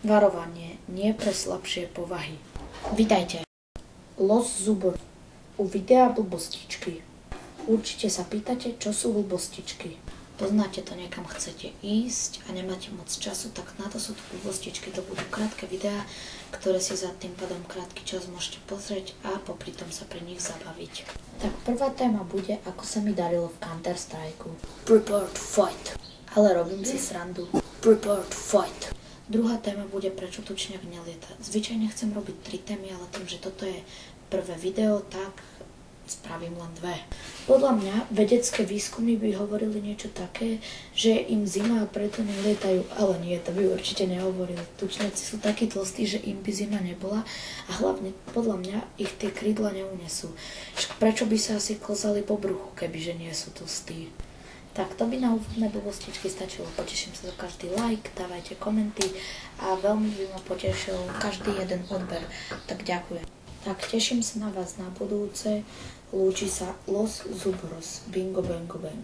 Varovanie nie pre slabšie povahy. Vitajte. Los zubor. U videa blbostičky. Určite sa pýtate, čo sú blbostičky. Poznáte to, niekam chcete ísť a nemáte moc času, tak na to sú tu blbostičky. To budú krátke videá, ktoré si za tým pádom krátky čas môžete pozrieť a popri tom sa pri nich zabaviť. Tak prvá téma bude, ako sa mi darilo v Counter-Strike. Prepare to fight. Ale robím si srandu. Prepare to fight. Druhá téma bude, prečo tučňak nelieta. Zvyčajne chcem robiť 3 témy, ale tým, že toto je prvé video, tak spravím len 2. Podľa mňa vedecké výskumy by hovorili niečo také, že je im zima a preto nelietajú, ale nie, to by určite nehovorili. Tučňaci sú takí tlstí, že im by zima nebola a hlavne podľa mňa ich tie krídla neunesú. Prečo by sa asi klzali po bruchu, kebyže nie sú tlstí? Tak to by na úvodné blbostičky stačilo. Poteším sa za každý like, dávajte komenty a veľmi by ma potešil každý jeden odber. Tak ďakujem. Tak teším sa na vás na budúce. Lúči sa Los Zubros. Bingo, bango, bango.